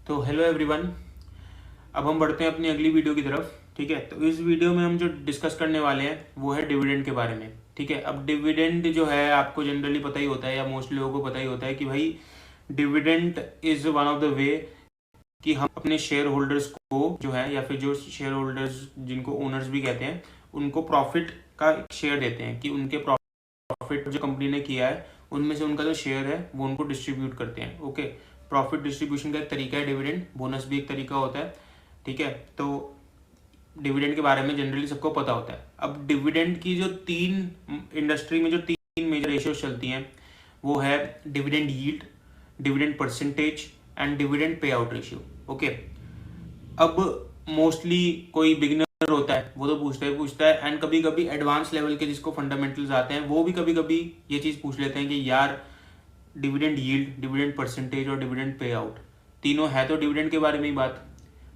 तो hello everyone, अब हम बढ़ते हैं अपनी अगली वीडियो की तरफ। ठीक है, तो इस वीडियो में हम जो डिस्कस करने वाले हैं वो है डिविडेंड के बारे में। ठीक है, अब डिविडेंड जो है आपको जनरली पता ही होता है या मोस्टली लोगों को पता ही होता है कि भाई dividend is one of the way कि हम अपने शेयर होल्डर्स को जो है या फिर जो शेयर होल्डर्स जिनको ओनर्स भी कहते हैं उनको प्रॉफिट का शेयर देते हैं कि उनके प्रॉफिट जो कंपनी ने किया है उनमें से उनका जो शेयर है वो उनको डिस्ट्रीब्यूट करते हैं। ओके, प्रॉफिट डिस्ट्रीब्यूशन का एक तरीका है डिविडेंड, बोनस भी एक तरीका होता है। ठीक है, तो डिविडेंड के बारे में जनरली सबको पता होता है। अब डिविडेंड की जो तीन इंडस्ट्री में जो तीन मेजर रेशियोज चलती हैं वो है dividend yield, dividend percentage and dividend pay out ratio. Okay, अब मोस्टली कोई बिगिनर होता है वो तो पूछता है एंड कभी कभी एडवांस लेवल के जिसको फंडामेंटल्स आते हैं वो भी कभी कभी ये चीज़ पूछ लेते हैं कि यार डिविडेंड यील्ड, डिविडेंड परसेंटेज और डिविडेंड पे आउट तीनों है तो डिविडेंड के बारे में ही बात।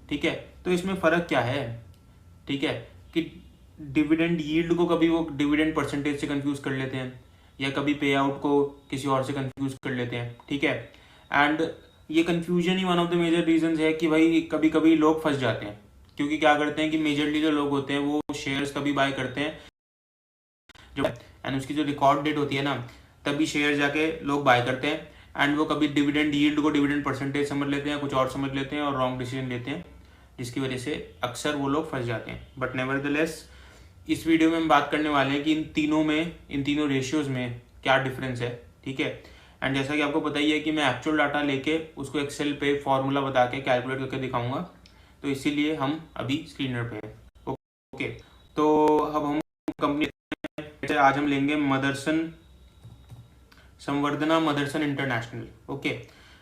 ठीक है, तो इसमें फ़र्क क्या है? ठीक है, कि डिविडेंड यील्ड को कभी वो डिविडेंड परसेंटेज से कंफ्यूज कर लेते हैं या कभी पे आउट को किसी और से कंफ्यूज कर लेते हैं। ठीक है, एंड ये कंफ्यूजन ही one of the major reasons है कि भाई कभी कभी लोग फंस जाते हैं, क्योंकि क्या करते हैं कि मेजरली जो लोग होते हैं वो शेयर्स तभी बाय करते हैं जो एंड उसकी जो रिकॉर्ड डेट होती है ना तभी शेयर जाके लोग बाय करते हैं एंड वो कभी डिविडेंड यील्ड को डिविडेंड परसेंटेज समझ लेते हैं, कुछ और समझ लेते हैं और रॉन्ग डिसीजन लेते हैं, जिसकी वजह से अक्सर वो लोग फंस जाते हैं। बट नेवरदलेस इस वीडियो में हम बात करने वाले हैं कि इन तीनों रेशियोज में क्या डिफरेंस है। ठीक है, एंड जैसा कि आपको पता ही है कि मैं एक्चुअल डाटा लेके उसको एक्सेल पे फॉर्मूला बता के कैलकुलेट करके दिखाऊंगा, तो इसीलिए हम अभी स्क्रीनर पे हैं। ओके, तो अब हम कंपनी आज हम लेंगे संवर्धना मदरसन इंटरनेशनल। ओके,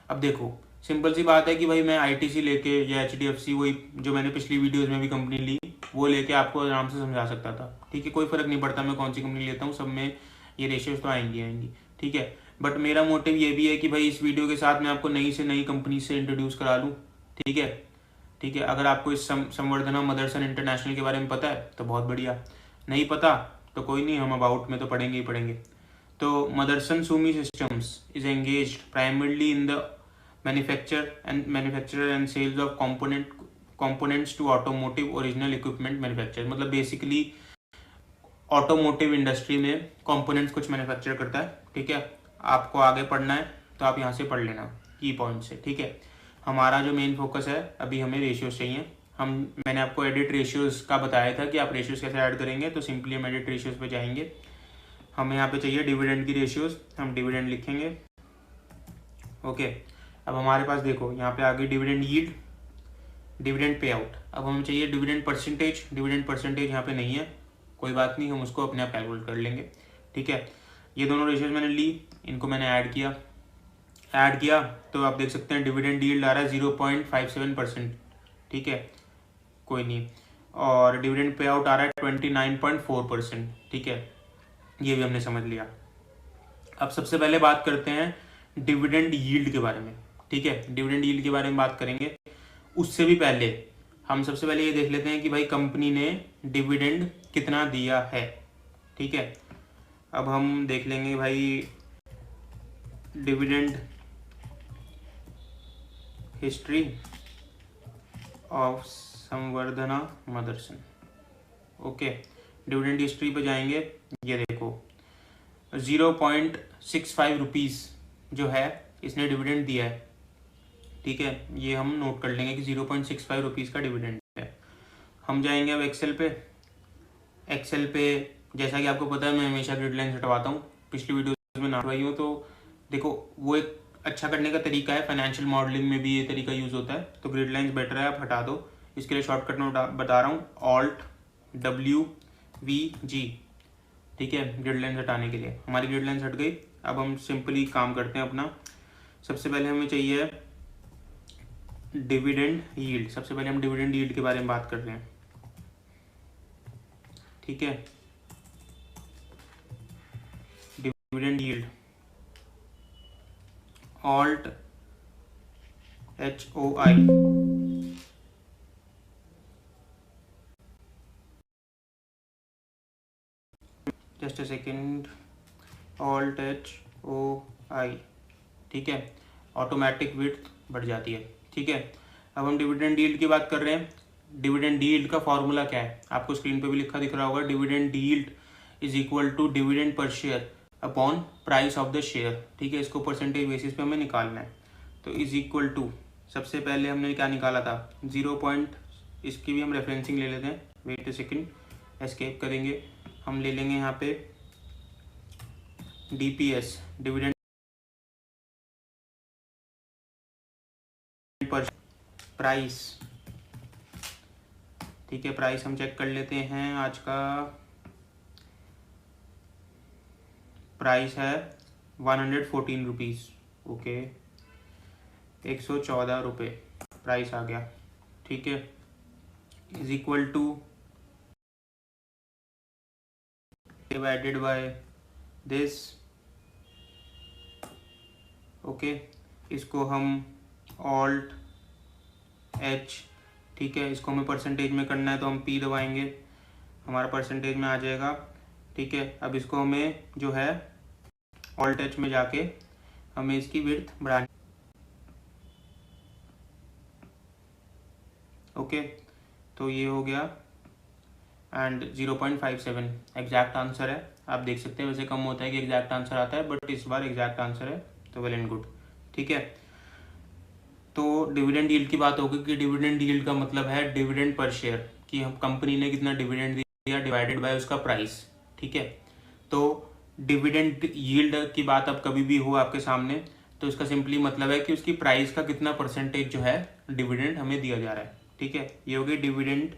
अब देखो सिंपल सी बात है कि भाई मैं आईटीसी लेके या एचडीएफसी वही जो मैंने पिछली वीडियोस में भी कंपनी ली वो लेके आपको आराम से समझा सकता था। ठीक है, कोई फर्क नहीं पड़ता मैं कौन सी कंपनी लेता हूँ, सब में ये रेशियोज तो आएंगी। ठीक है, बट मेरा मोटिव ये भी है कि भाई इस वीडियो के साथ मैं आपको नई से नई कंपनी से इंट्रोड्यूस करा लूँ। ठीक है, ठीक है, अगर आपको इस संवर्धना मदरसन इंटरनेशनल के बारे में पता है तो बहुत बढ़िया, नहीं पता तो कोई नहीं, हम अबाउट में तो पढ़ेंगे ही पढ़ेंगे। तो Motherson Sumi systems is engaged primarily in the manufacturer and sales of components to automotive original equipment manufacturer। मतलब बेसिकली ऑटोमोटिव इंडस्ट्री में कंपोनेंट्स कुछ मैन्युफैक्चर करता है। ठीक है, आपको आगे पढ़ना है तो आप यहाँ से पढ़ लेना की पॉइंट से। ठीक है, हमारा जो मेन फोकस है अभी हमें रेशियोज चाहिए। मैंने आपको एडिट रेशियोज का बताया था कि आप रेशियोज कैसे ऐड करेंगे, तो सिंपली हम एडिट रेशियोज पे जाएंगे। हमें यहाँ पे चाहिए डिविडेंड की रेशियोज, हम डिविडेंड लिखेंगे। ओके, अब हमारे पास देखो यहाँ पे आ गई dividend yield, dividend pay out. अब हमें चाहिए डिविडेंड परसेंटेज यहाँ पे नहीं है, कोई बात नहीं, हम उसको अपने आप कैलकुलेट कर लेंगे। ठीक है, ये दोनों रेशियोज मैंने ली, इनको मैंने ऐड किया तो आप देख सकते हैं डिविडेंड यील्ड आ रहा है 0.57%। ठीक है, कोई नहीं, और डिविडेंड पे आउट आ रहा है 29.4%। ठीक है, ये भी हमने समझ लिया। अब सबसे पहले बात करते हैं डिविडेंड यील्ड के बारे में। ठीक है, डिविडेंड यील्ड के बारे में बात करेंगे, उससे भी पहले हम सबसे पहले ये देख लेते हैं कि भाई कंपनी ने डिविडेंड कितना दिया है। ठीक है, अब हम देख लेंगे भाई dividend history of Samvardhana Motherson. Okay, dividend history पे जाएंगे, ये देखो 0.65 रुपीज़ जो है इसने डिविडेंड दिया है। ठीक है, ये हम नोट कर लेंगे कि 0.65 रुपीज़ का डिविडेंड है। हम जाएंगे अब एक्सेल पे जैसा कि आपको पता है मैं हमेशा ग्रिड लाइन्स हटवाता हूँ, पिछली वीडियो में ना हटवाई हूँ, तो देखो वो एक अच्छा करने का तरीका है, फाइनेंशियल मॉडलिंग में भी ये तरीका यूज़ होता है, तो ग्रिड लाइन्स बेटर है आप हटा दो। इसके लिए शॉर्टकट में बता रहा हूँ, Alt+WVG। ठीक है, ग्रिड लाइन्स हटाने के लिए हमारी ग्रिड लाइन्स हट गई। अब हम सिंपली काम करते हैं अपना। सबसे पहले हमें चाहिए डिविडेंड यील्ड, सबसे पहले हम डिविडेंड यील्ड के बारे में बात कर रहे हैं। ठीक है, dividend yield Alt+HOI, just a second, Alt+HOI। ठीक है, ऑटोमेटिक विड्थ बढ़ जाती है। ठीक है, अब हम डिविडेंड यील्ड की बात कर रहे हैं। डिविडेंड यील्ड का फॉर्मूला क्या है, आपको स्क्रीन पे भी लिखा दिख रहा होगा। Dividend yield is equal to dividend per share upon price of the share, ठीक है। इसको परसेंटेज बेसिस पे हमें निकालना है। तो इज इक्वल टू, सबसे पहले हमने क्या निकाला था 0. इसकी भी हम रेफरेंसिंग ले लेते हैं, वेट अ सेकेंड, एस्केप करेंगे। हम ले लेंगे यहाँ पे DPS, डिविडेंड पर प्राइस, ठीक है। प्राइस हम चेक कर लेते हैं, आज का प्राइस है 114 रुपीज़, ओके, 114 रुपये प्राइस आ गया, ठीक है। Is equal two divided by this, okay. इसको हम ऑल्ट H, ठीक है, इसको हमें परसेंटेज में करना है तो हम P दबाएंगे, हमारा परसेंटेज में आ जाएगा, ठीक है। अब इसको हमें जो है ऑल्ट H में जाके हमें इसकी विड्थ बढ़ानी, ओके। तो ये हो गया एंड 0.57 एग्जैक्ट आंसर है। आप देख सकते हैं, वैसे कम होता है कि एग्जैक्ट आंसर आता है, बट इस बार एग्जैक्ट आंसर है, तो वेल एंड गुड, ठीक है। तो डिविडेंड यील्ड की बात होगी कि डिविडेंड यील्ड का मतलब है डिविडेंड पर शेयर, कि हम कंपनी ने कितना डिविडेंड दिया डिवाइडेड बाय उसका प्राइस, ठीक है। तो डिविडेंड यील्ड की बात अब कभी भी हो आपके सामने, तो इसका सिंपली मतलब है कि उसकी प्राइस का कितना परसेंटेज जो है डिविडेंड हमें दिया जा रहा है, ठीक है। ये हो गई डिविडेंड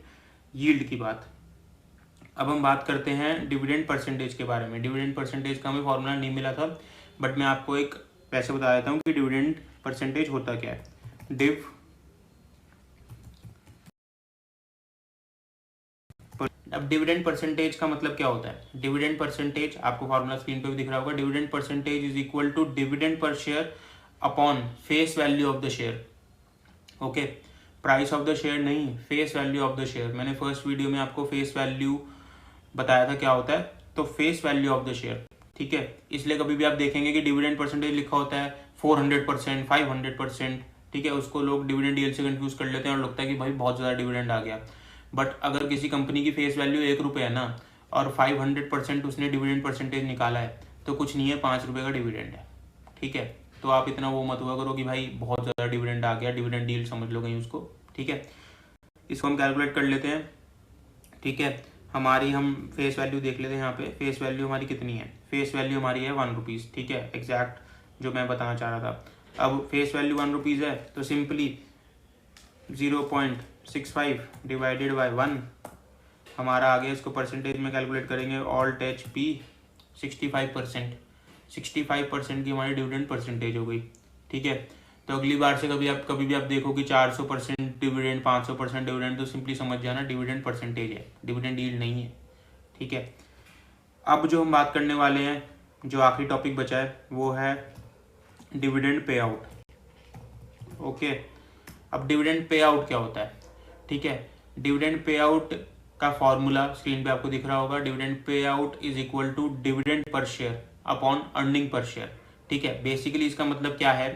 यील्ड की बात। अब हम बात करते हैं डिविडेंड परसेंटेज के बारे में। डिविडेंड परसेंटेज का हमें फॉर्मूला नहीं मिला था, बट मैं आपको एक वैसे बता देता हूँ कि डिविडेंड परसेंटेज होता क्या है। अब डिविडेंड परसेंटेज का मतलब क्या होता है। डिविडेंड परसेंटेज आपको फॉर्मूला स्क्रीन पे भी दिख रहा होगा। Dividend percentage is equal to dividend per share upon face value of the share, okay. Price of the share नहीं, face value of the share. मैंने फर्स्ट वीडियो में आपको फेस वैल्यू बताया था क्या होता है, तो face value of the share, ठीक है। इसलिए कभी भी आप देखेंगे कि डिविडेंड परसेंटेज लिखा होता है 400%, 500%, ठीक है, उसको लोग डिविडेंड यील्ड से कंफ्यूज कर लेते हैं और लगता है कि भाई बहुत ज़्यादा डिविडेंड आ गया। बट अगर किसी कंपनी की फेस वैल्यू 1 रुपये है ना, और 500% उसने डिविडेंड परसेंटेज निकाला है, तो कुछ नहीं है, 5 रुपये का डिविडेंड है, ठीक है। तो आप इतना वो मत हुआ करो कि भाई बहुत ज़्यादा डिविडेंड आ गया, डिविडेंड यील्ड समझ लो कहीं उसको, ठीक है। इसको हम कैलकुलेट कर लेते हैं, ठीक है। हमारी हम फेस वैल्यू देख लेते हैं, यहाँ पे फेस वैल्यू हमारी कितनी है। फेस वैल्यू हमारी है 1 रुपीज़, ठीक है, एग्जैक्ट जो मैं बताना चाह रहा था। अब फेस वैल्यू 1 रुपीज़ है, तो सिंपली 0.65 डिवाइडेड बाय 1 हमारा आ गया। इसको परसेंटेज में कैलकुलेट करेंगे, ऑल्ट H P 65%, 65% की हमारी डिविडेंड परसेंटेज हो गई, ठीक है। तो अगली बार से कभी भी आप देखो कि 400% डिविडेंड, 500% डिविडेंड, तो सिंपली समझ जाना डिविडेंड परसेंटेज है, डिविडेंड यील्ड नहीं है, ठीक है। अब जो हम बात करने वाले हैं, जो आखिरी टॉपिक बचा है, वो है डिविडेंड पे आउट, ओके। अब डिविडेंड पे आउट क्या होता है, ठीक है। डिविडेंड पे आउट का फॉर्मूला स्क्रीन पे आपको दिख रहा होगा। Dividend pay out is equal to dividend per share upon earning per share, ठीक है। बेसिकली इसका मतलब क्या है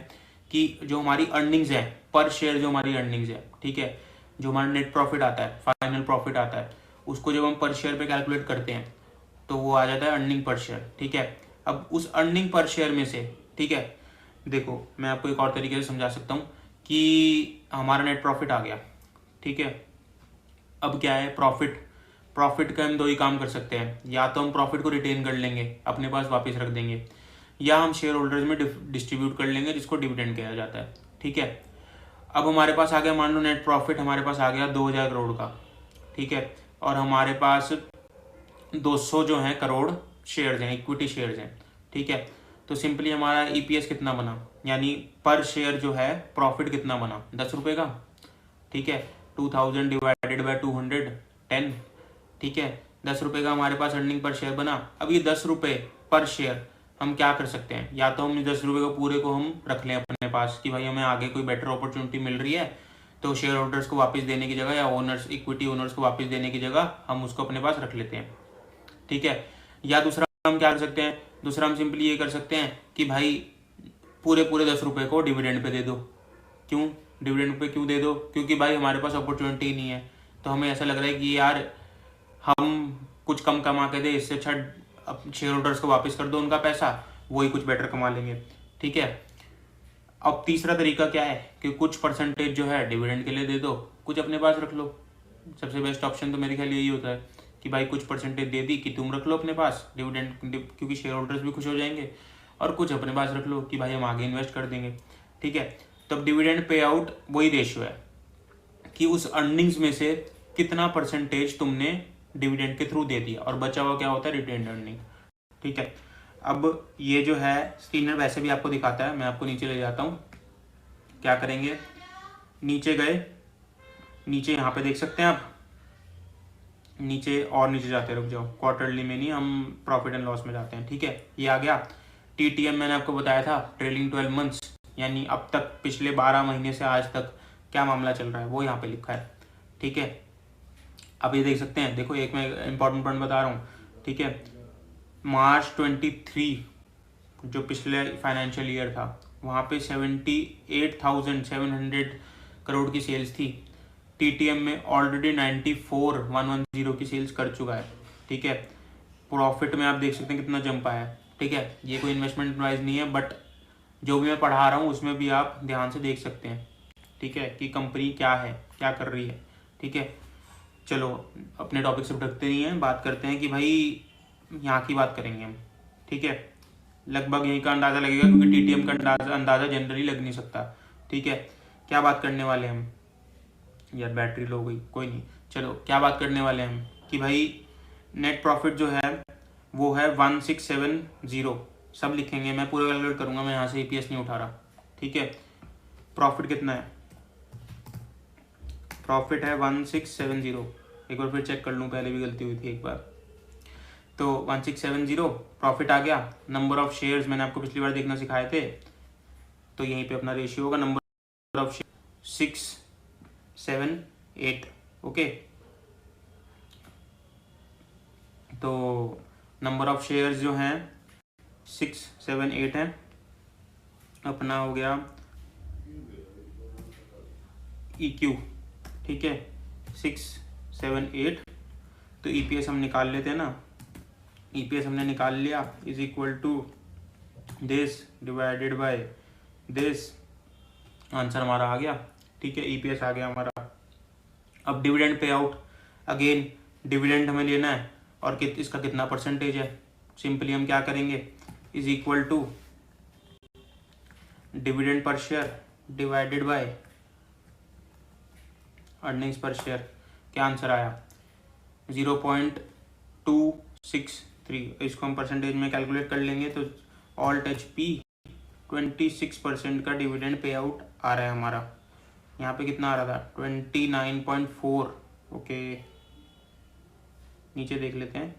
कि जो हमारी अर्निंग्स है पर शेयर, जो हमारी अर्निंग्स है, ठीक है, जो हमारा नेट प्रॉफिट आता है, फाइनल प्रॉफिट आता है, उसको जब हम पर शेयर पे कैलकुलेट करते हैं तो वो आ जाता है अर्निंग पर शेयर, ठीक है। अब उस अर्निंग पर शेयर में से, ठीक है, देखो मैं आपको एक और तरीके से समझा सकता हूँ कि हमारा नेट प्रॉफिट आ गया, ठीक है। अब क्या है, प्रॉफिट का हम दो ही काम कर सकते हैं, या तो हम प्रॉफिट को रिटेन कर लेंगे, अपने पास वापस रख देंगे, या हम शेयर होल्डर्स में डिस्ट्रीब्यूट कर लेंगे, जिसको डिविडेंड कहा जाता है, ठीक है। अब हमारे पास आ गया, मान लो नेट प्रॉफिट हमारे पास आ गया 2000 करोड़ का, ठीक है, और हमारे पास 200 जो है करोड़ शेयर्स हैं, इक्विटी शेयर्स हैं, ठीक है। तो सिंपली हमारा EPS कितना बना, यानी पर शेयर जो है प्रॉफिट कितना बना, 10 रुपये का, ठीक है। 2000 डिवाइडेड बाय 210, ठीक है, 10 रुपये का हमारे पास अर्निंग पर शेयर बना। अब ये 10 रुपये पर शेयर हम क्या कर सकते हैं, या तो हम 10 रुपये को पूरे को हम रख लें अपने पास कि भाई हमें आगे कोई बेटर अपॉर्चुनिटी मिल रही है, तो शेयर होल्डर्स को वापस देने की जगह, या ओनर्स, इक्विटी ओनर्स को वापस देने की जगह हम उसको अपने पास रख लेते हैं, ठीक है। या दूसरा हम क्या कर सकते हैं, दूसरा हम सिंपली ये कर सकते हैं कि भाई पूरे 10 रुपये को डिविडेंड पे दे दो। क्यों, डिविडेंड पे क्यों दे दो, क्योंकि भाई हमारे पास अपॉर्चुनिटी नहीं है, तो हमें ऐसा लग रहा है कि यार हम कुछ कम कमा के दे, इससे अच्छा अब शेयर होल्डर्स को वापस कर दो उनका पैसा, वही कुछ बेटर कमा लेंगे। ठीक है। अब तीसरा तरीका क्या है कि कुछ परसेंटेज जो है डिविडेंड के लिए दे दो, कुछ अपने पास रख लो। सबसे बेस्ट ऑप्शन तो मेरे ख्याल यही होता है कि भाई कुछ परसेंटेज दे दी कि तुम रख लो अपने पास डिविडेंड, क्योंकि शेयर होल्डर्स भी खुश हो जाएंगे, और कुछ अपने पास रख लो कि भाई हम आगे इन्वेस्ट कर देंगे। ठीक है। तब डिविडेंड पे आउट वही रेशियो है कि उस अर्निंग्स में से कितना परसेंटेज तुमने डिविडेंड के थ्रू दे दिया, और बचा हुआ क्या होता है, रिटेन्ड अर्निंग। ठीक है। अब ये जो है स्क्रीनर वैसे भी आपको दिखाता है, मैं आपको नीचे ले जाता हूँ। क्या करेंगे, नीचे गए, नीचे यहाँ पे देख सकते हैं आप, नीचे और नीचे जाते रुक जाओ, क्वार्टरली में नहीं, हम प्रॉफिट एंड लॉस में जाते हैं। ठीक है। ये आ गया TTM, मैंने आपको बताया था ट्रेलिंग 12 मंथ्स, यानी अब तक पिछले 12 महीने से आज तक क्या मामला चल रहा है वो यहाँ पे लिखा है। ठीक है। अब ये देख सकते हैं, देखो एक मैं इंपॉर्टेंट पॉइंट बता रहा हूँ। ठीक है। मार्च 23 जो पिछले फाइनेंशियल ईयर था, वहाँ पे 78,700 करोड़ की सेल्स थी। TTM में ऑलरेडी 94,110 की सेल्स कर चुका है। ठीक है। प्रॉफिट में आप देख सकते हैं कितना जंप आया है। ठीक है। ये कोई इन्वेस्टमेंट एडवाइस नहीं है, बट जो भी मैं पढ़ा रहा हूँ उसमें भी आप ध्यान से देख सकते हैं। ठीक है, कि कंपनी क्या है, क्या कर रही है। ठीक है। चलो अपने टॉपिक से भटकते नहीं हैं, बात करते हैं कि भाई यहाँ की बात करेंगे हम। ठीक है। लगभग यहीं का अंदाज़ा लगेगा, क्योंकि TTM का अंदाज़ा जनरली लग नहीं सकता। ठीक है। क्या बात करने वाले हम, यार बैटरी लो गई, कोई नहीं, चलो क्या बात करने वाले हम कि भाई नेट प्रॉफिट जो है वो है 1670, सब लिखेंगे, मैं पूरा कैलकुलेट करूंगा, मैं यहाँ से EPS नहीं उठा रहा। ठीक है। प्रॉफिट कितना है, प्रॉफिट है 1670, एक बार फिर चेक कर लूँ, पहले भी गलती हुई थी एक बार। तो 1670 प्रॉफिट आ गया। नंबर ऑफ शेयर्स मैंने आपको पिछली बार देखना सिखाए थे, तो यहीं पे अपना रेशियो होगा, नंबर ऑफ शेयर 678। ओके। तो नंबर ऑफ शेयर्स जो हैं 678 हैं, अपना हो गया EQ। ठीक है। 678, तो EPS हम निकाल लेते हैं ना, EPS हमने निकाल लिया, is equal to this divided by this, answer हमारा आ गया। ठीक है। EPS आ गया हमारा। अब dividend pay out, again dividend हमें लेना है, और इसका कितना परसेंटेज है, सिंपली हम क्या करेंगे, is equal to dividend per share divided by earnings per share. क्या आंसर आया, 0.263। इसको हम परसेंटेज में कैलकुलेट कर लेंगे, तो ऑल्ट HP 26% का डिविडेंड पे आउट आ रहा है हमारा। यहाँ पे कितना आ रहा था, 29.4। ओके, नीचे देख लेते हैं,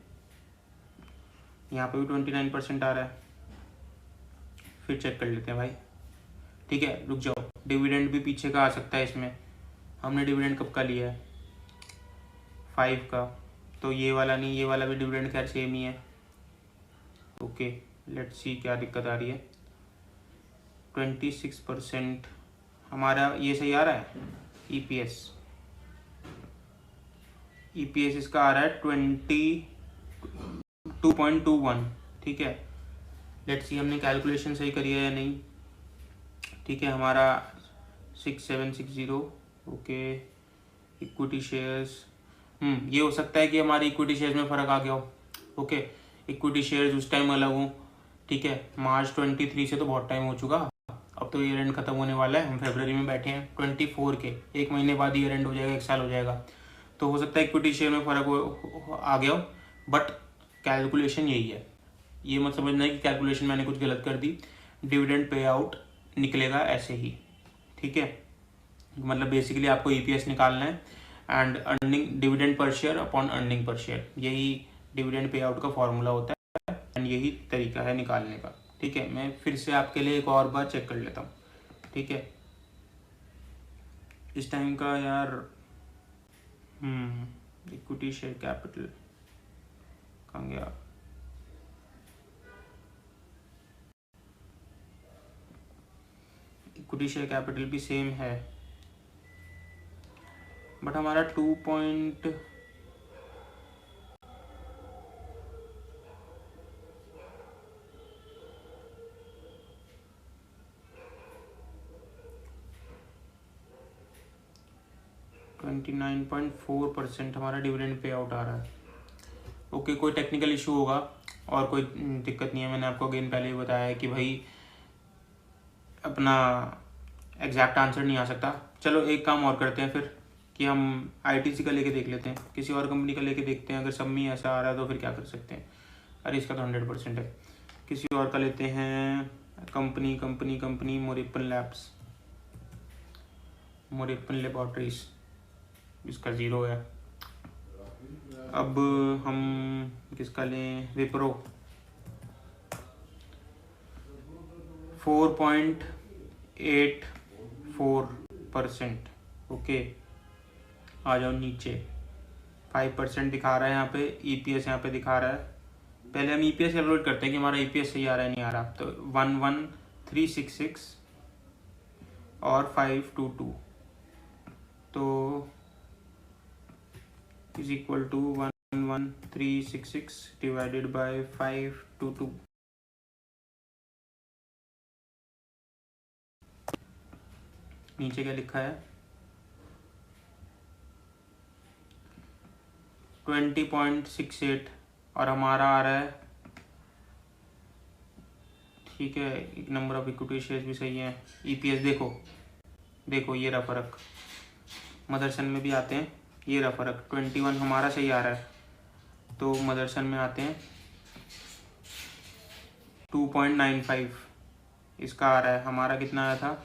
यहाँ पे भी 29% आ रहा है, फिर चेक कर लेते हैं भाई। ठीक है, रुक जाओ, डिविडेंड भी पीछे का आ सकता है इसमें। हमने डिविडेंड कब का लिया है, 5 का, तो ये वाला नहीं, ये वाला भी डिविडेंड खैर सेम ही है। ओके, लेट्स सी क्या दिक्कत आ रही है। 26% हमारा ये सही आ रहा है। EPS इसका आ रहा है 22.21। ठीक है, लेट्स सी हमने कैलकुलेशन सही करी है या नहीं। ठीक है, हमारा 6760। ओके, इक्विटी शेयर्स, ये हो सकता है कि हमारे इक्विटी शेयर्स में फ़र्क आ गया हो। ओके, इक्विटी शेयर्स उस टाइम अलग हो। ठीक है, मार्च 23 से तो बहुत टाइम हो चुका, अब तो ईयर एंड खत्म होने वाला है, हम फरवरी में बैठे हैं 24 के, एक महीने बाद ईयर एंड हो जाएगा, 1 साल हो जाएगा, तो हो सकता है इक्विटी शेयर में फ़र्क आ गया हो, बट कैलकुलेशन यही है। ये मत समझना है कि कैलकुलेशन मैंने कुछ गलत कर दी, डिविडेंड पे आउट निकलेगा ऐसे ही। ठीक है, मतलब बेसिकली आपको EPS निकालना है, and earning dividend per share upon earning per share, यही डिविडेंड पे आउट का फॉर्मूला होता है, एंड यही तरीका है निकालने का। ठीक है, मैं फिर से आपके लिए एक और बार चेक कर लेता हूँ। ठीक है, इस टाइम का यार, इक्विटी शेयर कैपिटल कहाँ गया, इक्विटी शेयर कैपिटल भी सेम है, बट हमारा 29.4% हमारा डिविडेंड पे आउट आ रहा है। ओके, कोई टेक्निकल इशू होगा और कोई दिक्कत नहीं है। मैंने आपको अगेन पहले ही बताया है कि भाई अपना एग्जैक्ट आंसर नहीं आ सकता। चलो एक काम और करते हैं फिर कि हम आईटीसी का लेके देख लेते हैं, किसी और कंपनी का लेके देखते हैं। अगर सब में ऐसा आ रहा है तो फिर क्या कर सकते हैं। अरे इसका तो 100% है। किसी और का लेते हैं, कंपनी मोरिपन लैब्स, मोरिपन लेबॉर्ट्रीज, इसका 0 है। अब हम किसका लें, विप्रो 4.84%। ओके, आ जाओ नीचे। 5% दिखा रहा है यहाँ पे। ईपीएस यहाँ पे दिखा रहा है। पहले हम ईपीएस कैलकुलेट करते हैं कि हमारा ईपीएस सही आ रहा है नहीं आ रहा। तो 11366 और 522 तो is equal to 11366 divided by 522। नीचे क्या लिखा है, 20.68 और हमारा आ रहा है, ठीक है, नंबर ऑफ इक्विटी शेयर्स भी सही है। ईपीएस देखो ये रहा फर्क। मदरसन में भी आते हैं, ये रहा फर्क। 21 हमारा सही आ रहा है, तो मदरसन में आते हैं 2.95 इसका आ रहा है। हमारा कितना आया था,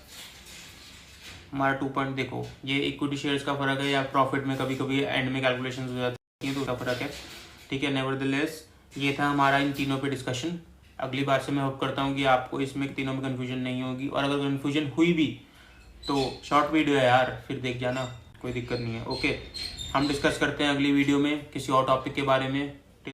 हमारा 2 देखो ये इक्विटी शेयर्स का फ़र्क है या प्रॉफिट में कभी कभी एंड में कैलकुलेशन हो जाती है तो उसका फ़र्क है, ठीक है। नेवरदलेस ये था हमारा इन तीनों पे डिस्कशन। अगली बार से मैं होप करता हूँ कि आपको इसमें तीनों में कन्फ्यूजन नहीं होगी, और अगर कन्फ्यूजन हुई भी तो शॉर्ट वीडियो है यार, फिर देख जाना, कोई दिक्कत नहीं है। ओके, हम डिस्कस करते हैं अगली वीडियो में किसी और टॉपिक के बारे में।